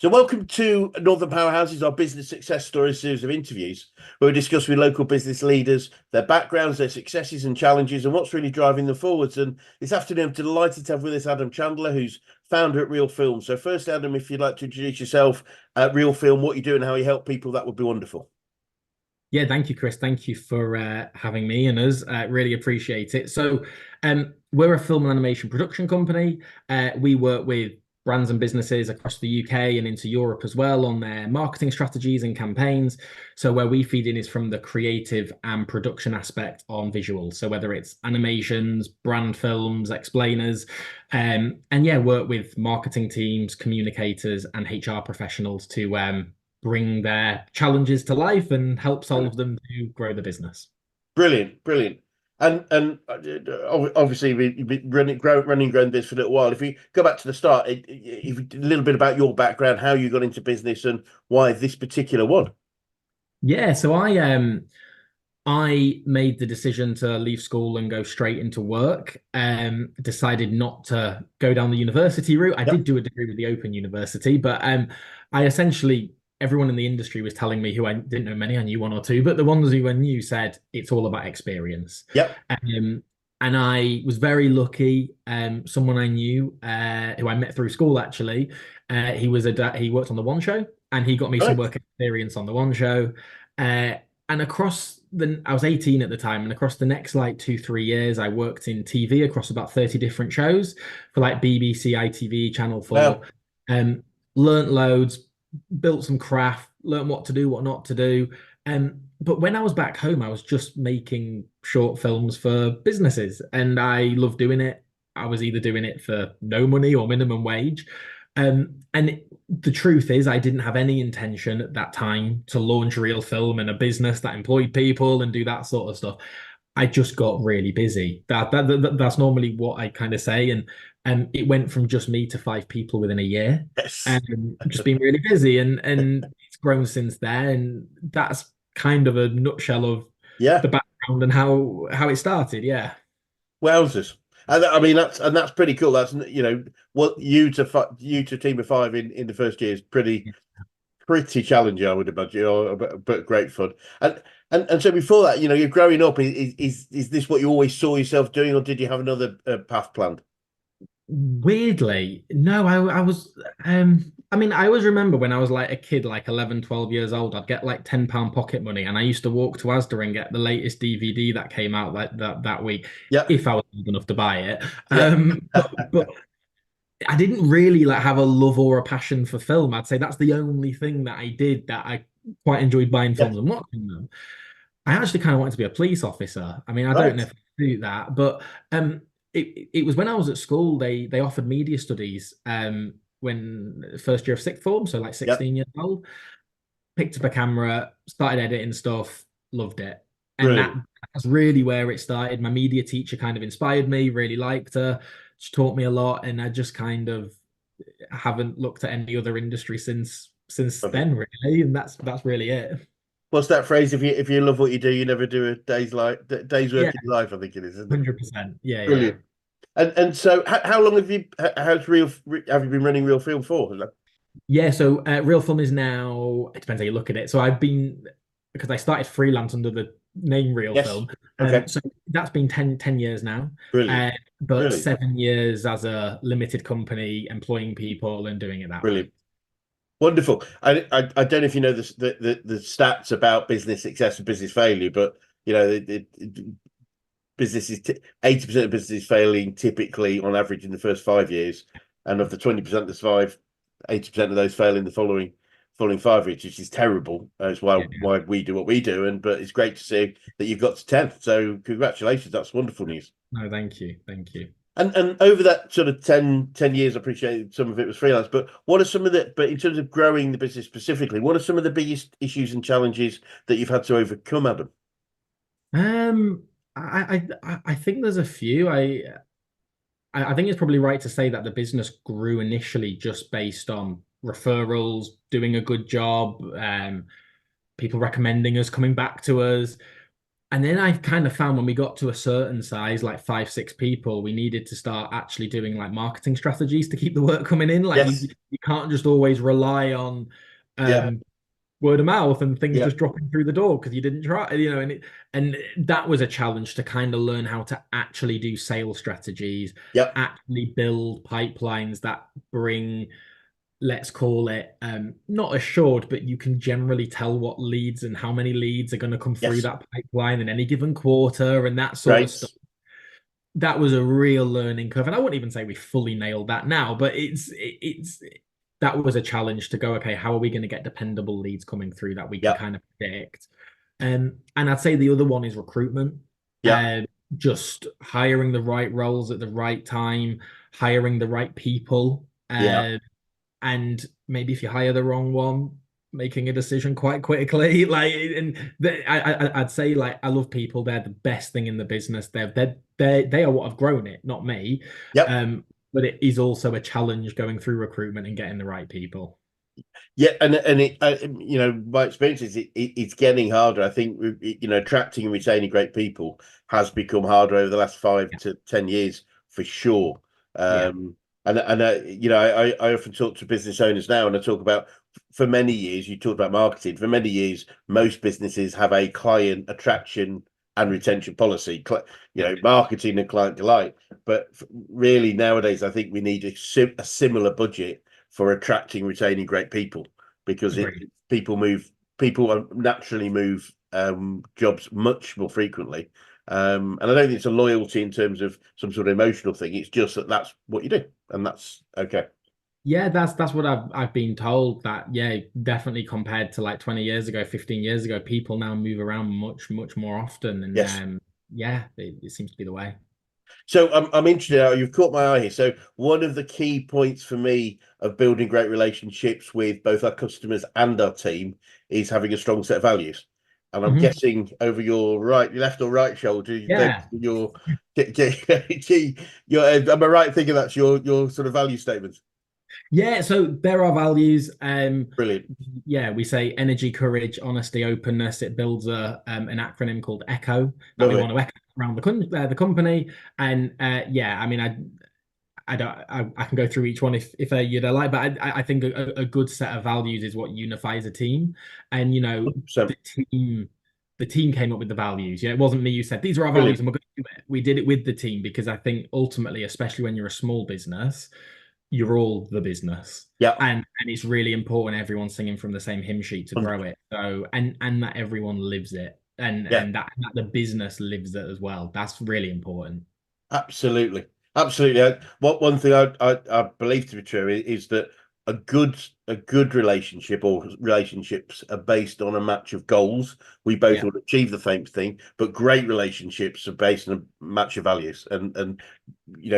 So, welcome to Northern Powerhouses, our business success story series of interviews, where we discuss with local business leaders their backgrounds, their successes and challenges, and what's really driving them forwards. And this afternoon, I'm delighted to have with us Adam Chandler, who's founder at Real Film. So, first, Adam, if you'd like to introduce yourself at Real Film, what you do, and how you help people, that would be wonderful. Yeah, thank you, Chris. Thank you for having me and us. Really appreciate it. We're a film and animation production company. We work with brands and businesses across the UK and into Europe as well on their marketing strategies and campaigns. So, where we feed in is from the creative and production aspect on visuals. So, whether it's animations, brand films, explainers, and yeah, work with marketing teams, communicators, and HR professionals to bring their challenges to life and help solve them to grow the business. Brilliant, brilliant. And obviously you've been running this for a little while. If we go back to the start, if a little bit about your background, how you got into business, and why this particular one. Yeah, so I made the decision to leave school and go straight into work. Decided not to go down the university route. I did Yep. do a degree with the Open University, but I essentially everyone in the industry was telling me who I didn't know many, I knew one or two, but the ones who I knew said it's all about experience. Yep. Um, and I was very lucky. Someone I knew, who I met through school actually, he worked on the One Show, and he got me some Right. work experience on the One Show. Uh, and I was 18 at the time, and across the next like 2, 3 years, I worked in TV across about 30 different shows for like BBC, ITV, Channel 4. Wow. Um, Learned loads, built some craft, learned what to do, what not to do. But when I was back home, I was just making short films for businesses, and I loved doing it. I was either doing it for no money or minimum wage. The truth is, I didn't have any intention at that time to launch Real Film and a business that employed people and do that sort of stuff. I just got really busy. That's normally what I kind of say, and it went from just me to 5 people within a year, Yes. and just been really busy, and it's grown since then. And that's kind of a nutshell of the Yeah. background and how it started. Yeah. Wowzers. And I mean that's pretty cool. That's what you to team of five in the first year is pretty challenging, I would imagine, but great fun. And so before that, you're growing up. Is this what you always saw yourself doing, or did you have another path planned? Weirdly, no, I mean, I always remember when I was like a kid, like 11, 12 years old, I'd get like £10 pocket money, and I used to walk to Asda and get the latest DVD that came out like that week, Yeah. if I was old enough to buy it. Yeah. But I didn't really like have a love or a passion for film. I'd say that's the only thing that I did that I quite enjoyed buying Yeah. films and watching them. I actually kind of wanted to be a police officer. I mean, I don't know Right. if I do that, but it was when I was at school, they offered media studies when first year of sixth form, so like Yeah. 16 years old. Picked up a camera, started editing stuff, loved it. And Brilliant. that's really where it started. My media teacher kind of inspired me, really liked her. She taught me a lot, and I just kind of haven't looked at any other industry since Love it. then, really. And that's really it. What's that phrase? If you love what you do, you never do a day's work Yeah, in life. I think it is, isn't it? 100%. Yeah, yeah. Brilliant. And so, how long have you been running Real Film for? Yeah, so Real Film is now, it depends how you look at it. So I've been, because I started freelance under the name Real Yes. Film. Okay. So that's been ten years now. Brilliant. Uh, but Brilliant. 7 years as a limited company, employing people and doing it that way. Brilliant. Wonderful. I don't know if you know the stats about business success and business failure, but businesses 80% of businesses failing typically on average in the first 5 years, and of the 20% that survive, 80% of those fail in the following 5 years, which is terrible. That's why Yeah. why we do what we do, but it's great to see that you've got to 10. So congratulations, that's wonderful news. No, thank you. Thank you. And over that sort of 10 years, I appreciate some of it was freelance, but what are some of but in terms of growing the business specifically, what are some of the biggest issues and challenges that you've had to overcome, Adam? Um, I think there's a few. I think it's probably right to say that the business grew initially just based on referrals, doing a good job, people recommending us, coming back to us. And then I kind of found when we got to a certain size, like 5, 6 people, we needed to start actually doing like marketing strategies to keep the work coming in. Like Yes. you can't just always rely on Yeah. word of mouth and things Yeah. just dropping through the door because you didn't try, and that was a challenge to kind of learn how to actually do sales strategies, Yep. actually build pipelines that bring, let's call it, not assured, but you can generally tell what leads and how many leads are going to come through Yes. that pipeline in any given quarter and that sort of Great. stuff. That was a real learning curve, and I wouldn't even say we fully nailed that now, but it's that was a challenge to go, okay, how are we going to get dependable leads coming through that we can Yep. kind of predict? And I'd say the other one is recruitment. Yep. Um, just hiring the right roles at the right time, hiring the right people. Yeah. And maybe if you hire the wrong one, making a decision quite quickly. Like, and I'd say, like, I love people. They're the best thing in the business. They are what have grown it, not me. Yep. But it is also a challenge going through recruitment and getting the right people. Yeah, and it, my experience is it's getting harder. I think attracting and retaining great people has become harder over the last five Yeah, to 10 years for sure. yeah, And I often talk to business owners now, and I talk about, for many years, you talked about marketing. For many years, most businesses have a client attraction and retention policy. yeah. Marketing and client delight. But really nowadays, I think we need a similar budget for attracting, retaining great people, because Agreed. people naturally move jobs much more frequently. And I don't think it's a loyalty in terms of some sort of emotional thing. It's just that that's what you do, and that's okay. Yeah, that's what I've been told that, yeah, definitely compared to like 20 years ago, 15 years ago, people now move around much more often. And Yes. yeah, it seems to be the way. So I'm interested now. You've caught my eye here. So one of the key points for me of building great relationships with both our customers and our team is having a strong set of values. And I'm Mhm. guessing over your right, your left or right shoulder, Yeah. am I right thinking that's your sort of value statement? Yeah, so there are values. Brilliant. Yeah, we say energy, courage, honesty, openness. It builds an acronym called ECHO that Love we it. want to echo around the company. And yeah, I mean, I don't I can go through each one if you'd like, but I think a good set of values is what unifies a team. And So the team the team came up with the values. Yeah, it wasn't me who said these are our values brilliant. and we're going to do it. We did it with the team because I think ultimately, especially when you're a small business, you're all the business. Yeah. And it's really important everyone's singing from the same hymn sheet to grow it. So and that everyone lives it and Yeah. that the business lives it as well. That's really important. Absolutely, absolutely. What one thing I believe to be true is that a good relationship, or relationships, are based on a match of goals. We both Yeah. want to achieve the same thing, but great relationships are based on a match of values. And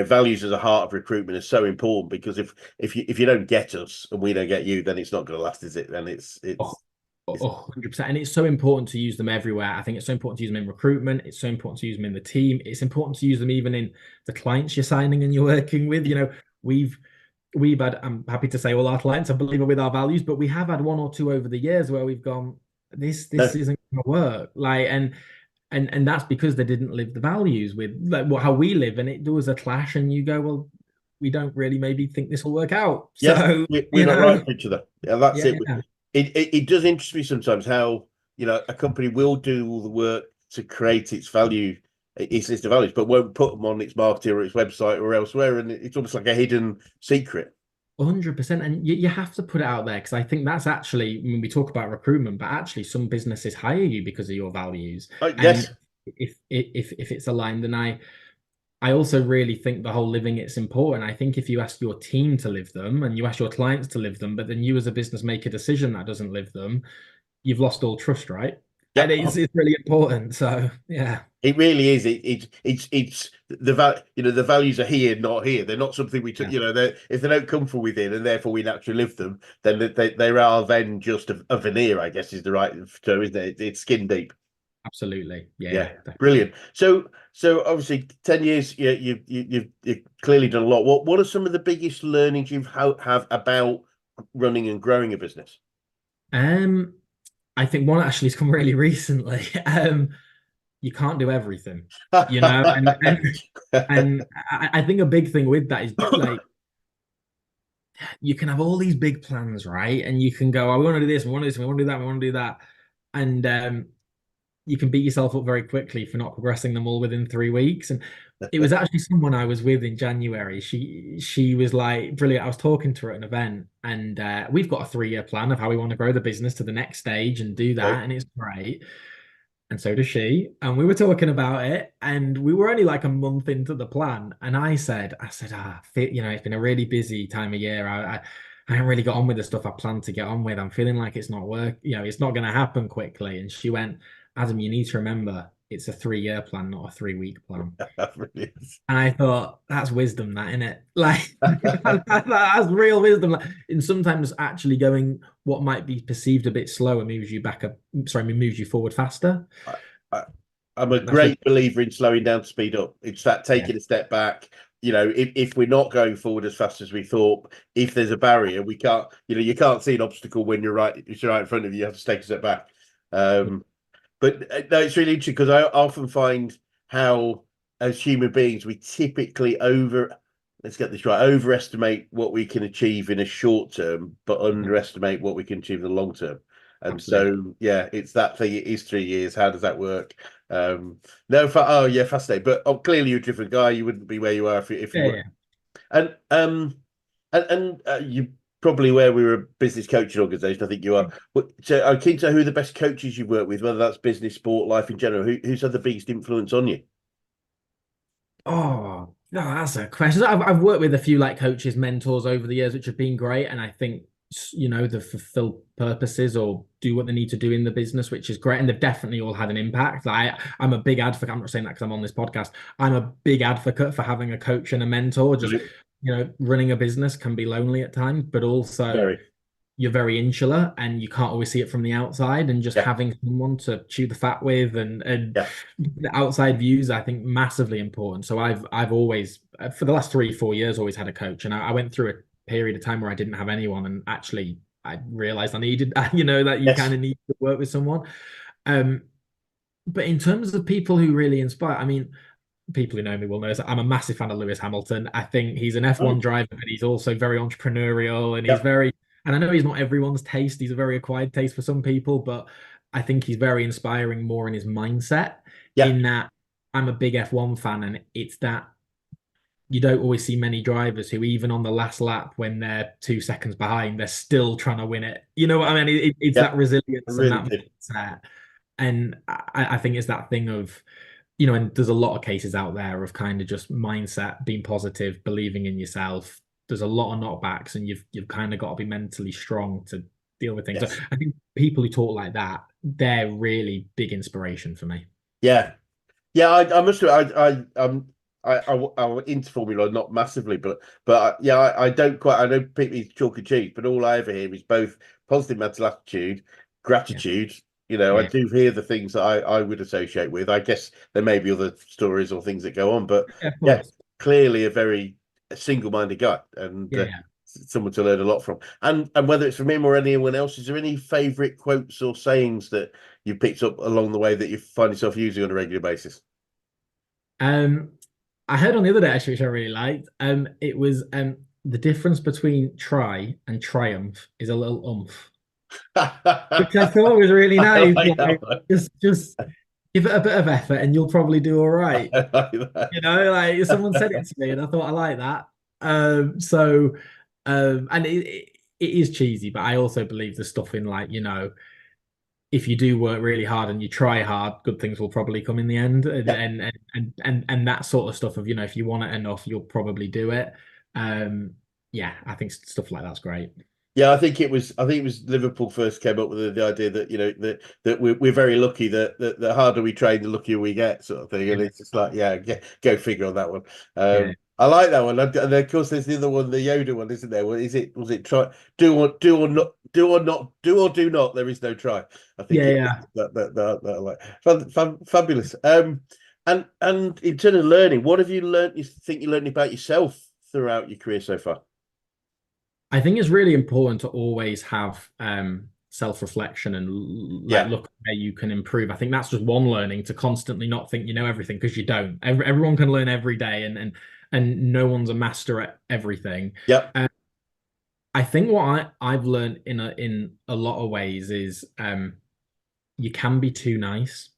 values as a heart of recruitment is so important, because if you don't get us and we don't get you, then it's not going to last, is it? And Oh, it's 100%. And it's so important to use them everywhere. I think it's so important to use them in recruitment. It's so important to use them in the team. It's important to use them even in the clients you're signing and you're working with. We've we've had, I'm happy to say all our clients, I believe, are with our values, but we have had one or two over the years where we've gone, this no. isn't gonna work. Like, and that's because they didn't live the values with like how we live. And there was a clash, and you go, well, we don't really maybe think this will work out. Yeah, So, we're not right for each other. Yeah, that's yeah, it. It does interest me sometimes how a company will do all the work to create its value, its list of values, but won't put them on its marketing or its website or elsewhere, and it's almost like a hidden secret. 100%. And you have to put it out there because I think that's actually when we talk about recruitment, but actually some businesses hire you because of your values. And Yes, if it's aligned, then I also really think the whole living it's important. I think if you ask your team to live them and you ask your clients to live them, but then you as a business make a decision that doesn't live them, you've lost all trust, right? And yep. it's really important. So yeah, It really is. It's the values are here, not here. They're not something we took. yeah, If they don't come from within, and therefore we naturally live them, then they are then just a veneer, I guess, is the right term, isn't it? It's skin deep. absolutely. Yeah, Yeah, definitely. brilliant. So obviously 10 years, you've clearly done a lot. What are some of the biggest learnings have about running and growing a business? Um, I think one actually has come really recently. you can't do everything, you know, and I think a big thing with that is like you can have all these big plans, right? And you can go, oh, we want to do this, we want to do this, we want to do that, we want to do that. And you can beat yourself up very quickly for not progressing them all within 3 weeks. And it was actually someone I was with in January. She was like brilliant. I was talking to her at an event, and we've got a 3-year plan of how we want to grow the business to the next stage and do Right. that, and it's great. And so does she. And we were talking about it, and we were only like a month into the plan. And you know, it's been a really busy time of year. I haven't really got on with the stuff I planned to get on with. I'm feeling like it's not work, you know, it's not going to happen quickly. And she went, Adam, you need to remember it's a 3-year plan, not a 3-week plan. Brilliant. And I thought, that's wisdom, that, isn't it? Like, that's real wisdom. Like, and sometimes actually going what might be perceived a bit slower moves you back up. Sorry, moves you forward faster. I, I, I'm a That's what, great believer in slowing down to speed up. It's that yeah, taking a step back. You know, if we're not going forward as fast as we thought, if there's a barrier, we can't. You know, you can't see an obstacle when it's right in front of you. You have to take a step back. Um, but no, it's really interesting because I often find how, as human beings, we typically let's get this right, overestimate what we can achieve in a short term, but yeah, underestimate what we can achieve in the long term. And absolutely. so, yeah, it's that thing. It is 3 years. How does that work? Um, no, oh yeah, fascinating. But clearly you're a different guy. You wouldn't be where you are if you Yeah, were. yeah. And you probably aware we were a business coaching organisation. I think you are. So I'm keen to know who the best coaches you've worked with, whether that's business, sport, life in general. Who's had the biggest influence on you? Oh, no, that's a question. I've worked with a few like coaches, mentors over the years, which have been great. And I think, you know, they fulfill purposes or do what they need to do in the business, which is great. And they've definitely all had an impact. I'm a big advocate. I'm not saying that because I'm on this podcast. I'm a big advocate for having a coach and a mentor. Just, Absolutely. you know, running a business can be lonely at times, but also Very. you're very insular and you can't always see it from the outside, and just Yeah. having someone to chew the fat with and Yeah. the outside views, I think, massively important. So I've always for the last 3 4 years always had a coach, and I went through a period of time where I didn't have anyone, and actually I realized I needed you know, that you kind Yes. of need to work with someone. um but in terms of people who really inspire, I mean, people who know me will know this. I'm a massive fan of Lewis Hamilton. I think he's an F1 Oh. driver, but he's also very entrepreneurial, and Yeah. and I know he's not everyone's taste. He's a very acquired taste for some people, but I think he's very inspiring more in his mindset, Yeah. in that I'm a big F1 fan, and it's that you don't always see many drivers who, even on the last lap when they're 2 seconds behind, they're still trying to win it. You know what I mean? It's Yeah. that I resilience and really that did. mindset. And I think it's that thing of, you know, and there's a lot of cases out there of kind of just mindset, being positive, believing in yourself. There's a lot of knockbacks, and you've kind of got to be mentally strong to deal with things. So Yes. I think people who talk like that, they're really big inspiration for me. Yeah. Yeah, I must have. I into Formula, not massively, but yeah, I don't quite. I know people is chalk and cheese, but all I ever hear is both positive mental attitude, Yeah, gratitude. You know, I yeah, do hear the things that I would associate with. I guess there may be other stories or things that go on, but yeah, of yeah, course. clearly a very single-minded guy and Yeah, yeah. someone to learn a lot from. And whether it's from him or anyone else, is there any favorite quotes or sayings that you picked up along the way that you find yourself using on a regular basis? Um, I heard on the other day actually, which I really liked. It was the difference between try and triumph is a little oomph, which I thought was really I nice. like that Like, one. just give it a bit of effort and you'll probably do all right. I like that. You know, like someone said it to me and I thought I like that. And it is cheesy, but I also believe the stuff in, like, you know, if you do work really hard and you try hard, good things will probably come in the end. And Yeah. and that sort of stuff of, you know, if you want it enough, you'll probably do it. Um, yeah, I think stuff like that's great. Yeah, I think it was Liverpool first came up with the idea that, you know, that we're very lucky that the harder we train, the luckier we get, sort of thing. And Yeah, it's just like, yeah, go figure on that one. yeah, I like that one. And of course there's the other one, the Yoda one, isn't there? What is it? Was it try do or do not, there is no try. I think yeah, it yeah. that I like. Fabulous. And in terms of learning, what have you learned, you think you learned about yourself throughout your career so far? I think it's really important to always have self-reflection and like Yeah. look where you can improve. I think that's just one learning, to constantly not think you know everything, because you don't. Everyone can learn every day, and no one's a master at everything. Yep. I think what I've learned in a lot of ways is you can be too nice.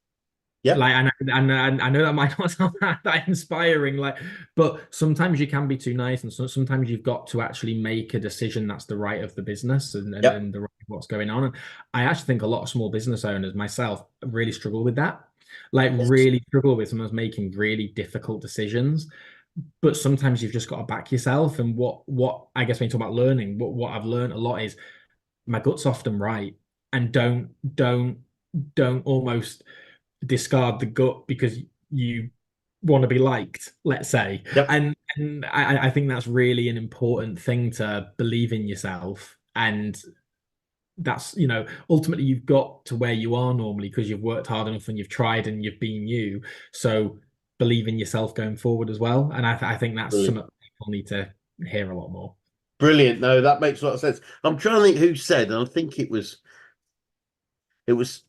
Yep. Like, I know that might not sound that inspiring, like, but sometimes you can be too nice, and sometimes you've got to actually make a decision that's the right of the business, Yep. and the right of what's going on. And I actually think a lot of small business owners, myself, really struggle with that. Like, Yes. really struggle with someone's making really difficult decisions. But sometimes you've just got to back yourself. And what I guess when you talk about learning, what I've learned a lot is my gut's often right, and don't almost discard the gut because you want to be liked, let's say. Yep. And I think that's really an important thing, to believe in yourself. And that's, ultimately you've got to where you are normally because you've worked hard enough and you've tried and you've been you. So believe in yourself going forward as well. And I think that's Brilliant. something people need to hear a lot more. Brilliant. No, that makes a lot of sense. I'm trying to think who said, and I think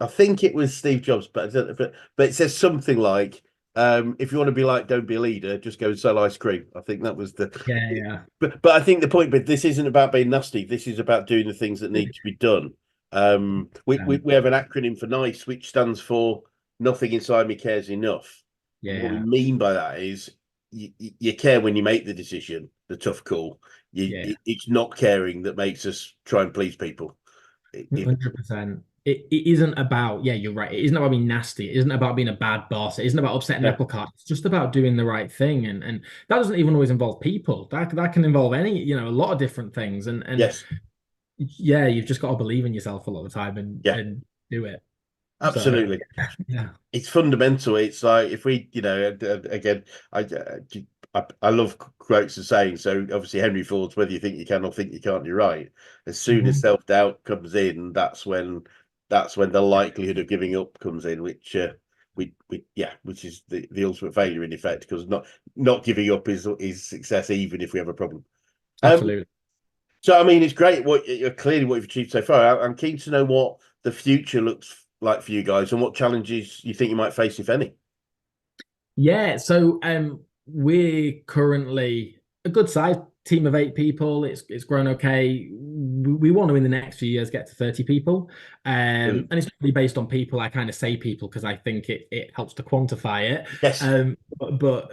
I think it was Steve Jobs, but but it says something like, if you want to be like, don't be a leader, just go and sell ice cream. I think that was the. Yeah, yeah. But I think the point, but this isn't about being nasty. This is about doing the things that need to be done. We have an acronym for NICE, which stands for Nothing Inside Me Cares Enough. And what we Yeah, mean by that is you care when you make the decision, the tough call. yeah. It's not caring that makes us try and please people. It 100%. It isn't about, yeah, you're right. It isn't about being nasty. It isn't about being a bad boss. It isn't about upsetting yeah, apple cart. It's just about doing the right thing. And that doesn't even always involve people. That can involve any, a lot of different things. And yes, yeah, you've just got to believe in yourself a lot of the time and yeah, and do it. So absolutely. yeah. It's fundamental. It's like if we, again, I love quotes and sayings. So obviously Henry Ford's "Whether you think you can or think you can't, you're right." As soon as Mhm. self doubt comes in, that's when the likelihood of giving up comes in, which which is the ultimate failure in effect, because not giving up is success, even if we have a problem. Um, Absolutely. so I mean, it's great clearly what you've achieved so far. I'm keen to know what the future looks like for you guys and what challenges you think you might face, if any. Yeah, so we're currently a good sized team of 8 people. It's grown okay. We want to in the next few years get to 30 people. Brilliant. And it's really based on people. I kind of say people because I think it helps to quantify it. Yes. But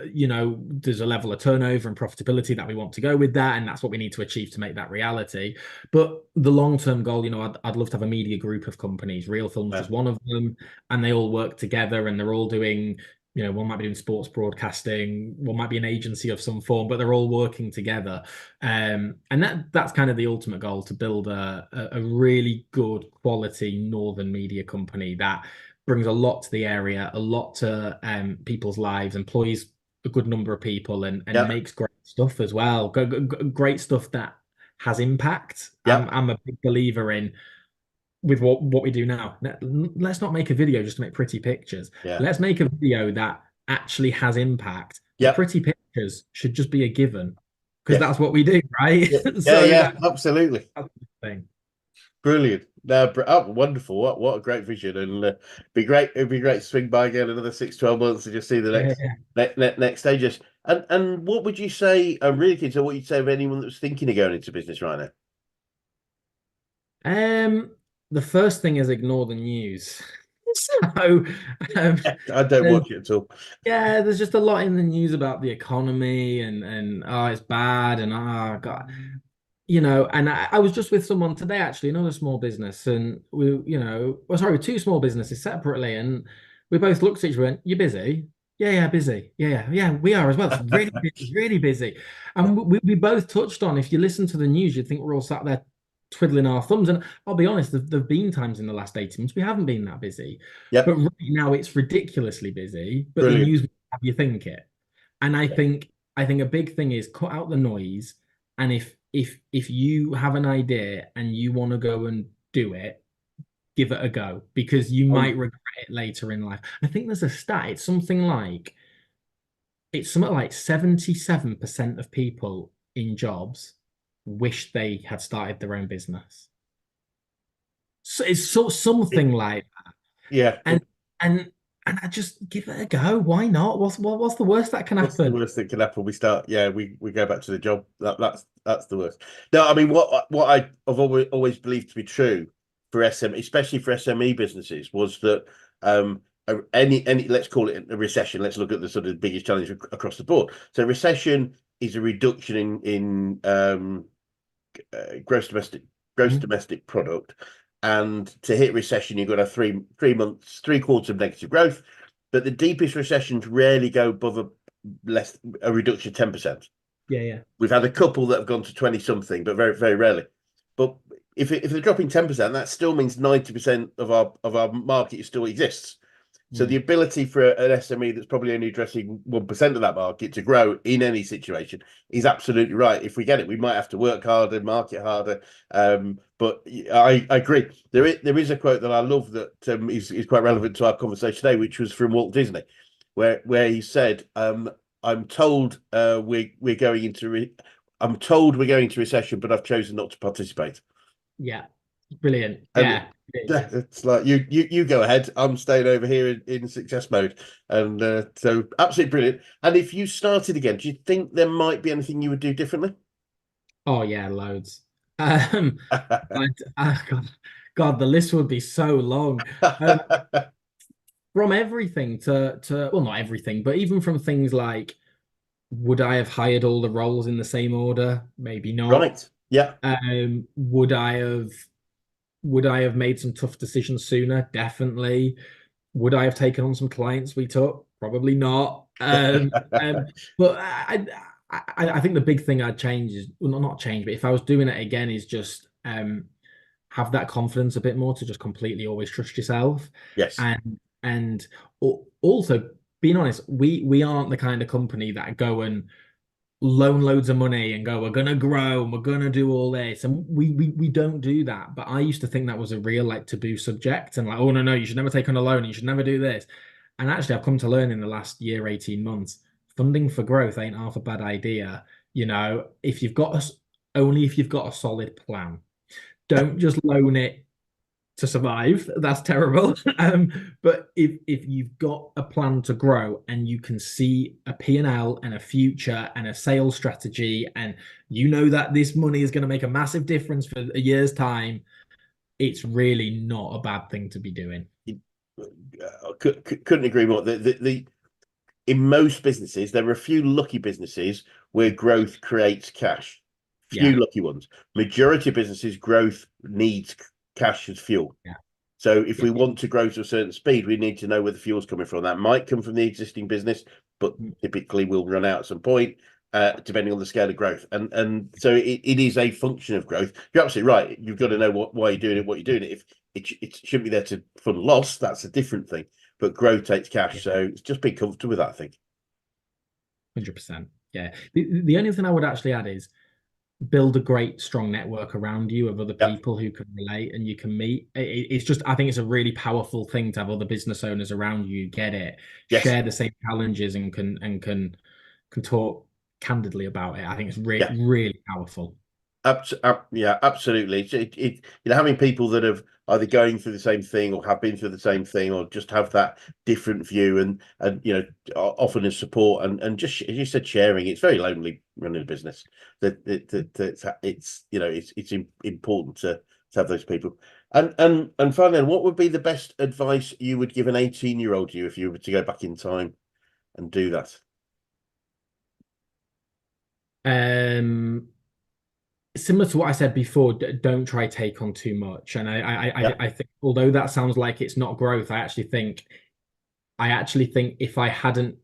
there's a level of turnover and profitability that we want to go with that, and that's what we need to achieve to make that reality. But the long-term goal, I'd love to have a media group of companies. Real Film's Yeah. just one of them, and they all work together and they're all doing, one might be doing sports broadcasting, one might be an agency of some form, but they're all working together. And that's kind of the ultimate goal, to build a really good quality northern media company that brings a lot to the area, a lot to people's lives, employs a good number of people, and Yeah. makes great stuff as well. Great stuff that has impact. Yeah. I'm a big believer in, with what we do now. Let's not make a video just to make pretty pictures. Yeah. Let's make a video that actually has impact. The Yeah. pretty pictures should just be a given, because Yes. that's what we do, right? Yeah. Yeah. So Yeah. Absolutely. that's the thing. Brilliant. No, wonderful. What a great vision. And it'd be great to swing by again another 6, 12 months and just see the Yeah, next stages. And what would you say? I'm really keen to what you'd say of anyone that was thinking of going into business right now. yeah. The first thing is ignore the news. So, um, I don't there's watch it at all. yeah, there's just a lot in the news about the economy, and oh, it's bad, and oh God. And I was just with someone today, actually, another small business, and well, sorry, 2 small businesses separately, and we both looked at each other and went, "You busy?" Yeah, yeah, busy. Yeah, yeah, yeah, we are as well. It's really busy, really busy. And we both touched on, if you listen to the news, you'd think we're all sat there twiddling our thumbs. And I'll be honest, there've been times in the last 18 months we haven't been that busy. But Yep. right now it's ridiculously busy, but the Brilliant. news will have you think it. And I think a big thing is cut out the noise. And if you have an idea and you want to go and do it, give it a go, because you might regret it later in life. I think there's a stat. It's something like 77% of people in jobs wish they had started their own business. it's something like that. Yeah, And and and I just give it a go. Why not? What's the worst that can what's the happen? worst that can happen? We start, yeah, we go back to the job. That's the worst. No, I mean what I've always believed to be true for SM, especially for SME businesses, was that any let's call it a recession. Let's look at the sort of biggest challenge across the board. So recession is a reduction in gross Mhm. domestic product, and to hit recession, you've got to have 3 months, 3 quarters of negative growth. But the deepest recessions rarely go above a reduction of 10%. Yeah, yeah. We've had a couple that have gone to 20 something, but very, very rarely. But if they're dropping 10%, that still means 90% of our market still exists. So the Mm. ability for an SME that's probably only addressing 1% of that market to grow in any situation is absolutely right. If we get it, we might have to work harder, market harder. But I agree. There is a quote that I love that is quite relevant to our conversation today, which was from Walt Disney, where he said, "I'm told we're going I'm told we're going into recession, but I've chosen not to participate." Yeah. Brilliant. And Yeah. It is. it's like you go ahead. I'm staying over here in success mode, and so absolutely brilliant. And if you started again, do you think there might be anything you would do differently? Oh yeah, loads. But God, the list would be so long. Um, from everything to well, not everything, but even from things like, would I have hired all the roles in the same order? Maybe not. Right. Yeah. Would I have made some tough decisions sooner? Definitely. Would I have taken on some clients we took? Probably not. But I think the big thing I'd change is, well, not change, but if I was doing it again, is just have that confidence a bit more to just completely always trust yourself. Yes. And also being honest, we aren't the kind of company that go and loan loads of money and go, we're gonna grow and we're gonna do all this. And we don't do that. But I used to think that was a real like taboo subject and like, oh no, you should never take on a loan, you should never do this. And actually I've come to learn in the last year, 18 months, funding for growth ain't half a bad idea. If you've got only if you've got a solid plan. Don't just loan it to survive. That's terrible. But if you've got a plan to grow and you can see a P&L and a future and a sales strategy, and you know that this money is going to make a massive difference for a year's time, it's really not a bad thing to be doing. Couldn't agree more. The in most businesses, there are a few lucky businesses where growth creates cash. Yeah, Few lucky ones. Majority of businesses, growth needs cash as fuel. yeah, So if yeah. we want to grow to a certain speed, we need to know where the fuel's coming from. That might come from the existing business, but typically will run out at some point, depending on the scale of growth. And so it is a function of growth. You're absolutely right. You've got to know why you're doing it, what you're doing it. If it shouldn't be there to fund loss, that's a different thing. But growth takes cash, Yeah. so it's just be comfortable with that, I think. 100%. Yeah. The only thing I would actually add is build a great strong network around you of other Yeah. people who can relate and you can meet. It's just, I think it's a really powerful thing to have other business owners around you get it, Yes. share the same challenges and can talk candidly about it. I think it's Yeah. really powerful. Yeah, absolutely. Having people that have either going through the same thing or have been through the same thing or just have that different view and often as support and just as you said, sharing. It's very lonely running a business. It's important to have those people. And finally, what would be the best advice you would give an 18-year-old you if you were to go back in time and do that? Um, Similar to what I said before, don't try take on too much. And Yeah. I think although that sounds like it's not growth, I actually think if I hadn't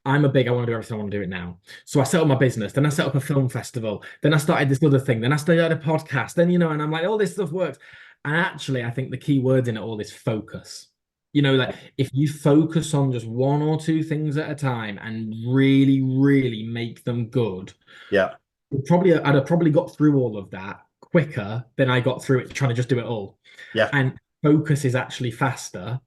I want to do everything, I want to do it now. So I set up my business, then I set up a film festival, then I started this other thing, then I started a podcast, then, and I'm like, all this stuff works. And actually, I think the key word in it all is focus. Like if you focus on just one or two things at a time and really, really make them good, Yeah. I'd have probably got through all of that quicker than I got through it trying to just do it all. Yeah. And focus is actually faster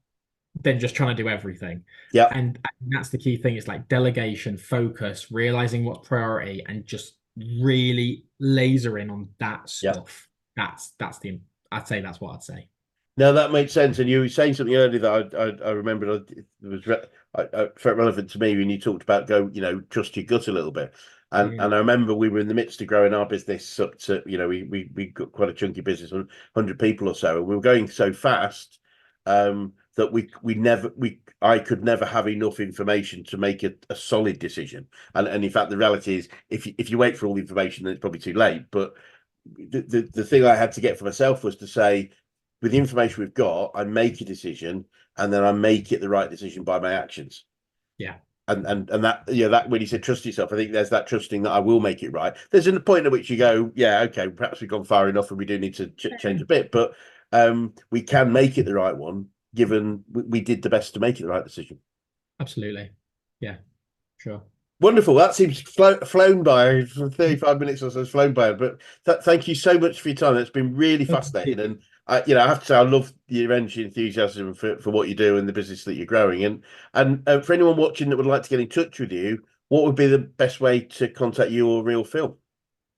than just trying to do everything. Yeah. And that's the key thing. It's like delegation, focus, realizing what's priority, and just really lasering on that Yeah. stuff. That's the I'd say that's what I'd say. No, that makes sense. And you were saying something earlier that I remembered it was felt relevant to me when you talked about trust your gut a little bit. And I remember we were in the midst of growing our business up to, we got quite a chunky business, 100 people or so, and we were going so fast that I could never have enough information to make a solid decision. And in fact, the reality is, if you wait for all the information, then it's probably too late. But the thing I had to get for myself was to say, with the information we've got, I make a decision, and then I make it the right decision by my actions. Yeah. And that, that when you said trust yourself, I think there's that trusting that I will make it right. There's a point at which you go, yeah, okay, perhaps we've gone far enough and we do need to change a bit, but we can make it the right one, given we did the best to make it the right decision. Absolutely. Yeah, sure. Wonderful. That seems flown by for 35 minutes or so. It's flown by, but thank you so much for your time. It's been really fascinating, and I have to say I love your energy, enthusiasm for what you do and the business that you're growing. And for anyone watching that would like to get in touch with you, what would be the best way to contact you or Real Film?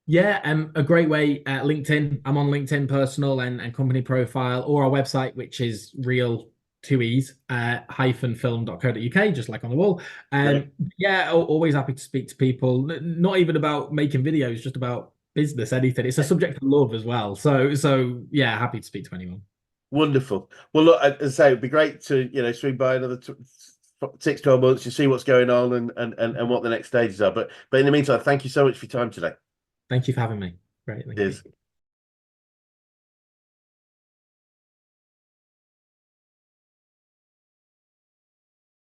Yeah, a great way, LinkedIn. I'm on LinkedIn personal and company profile, or our website, which is real two e's -film.co.uk, just like on the wall. Right. Yeah, always happy to speak to people. Not even about making videos, just about business, anything. It's a subject I love as well. So yeah, happy to speak to anyone. Wonderful. Well, look, as I say, it'd be great to swing by another 6-12 months to see what's going on and what the next stages are. But in the meantime, thank you so much for your time today. Thank you for having me. Great, thank you. Cheers.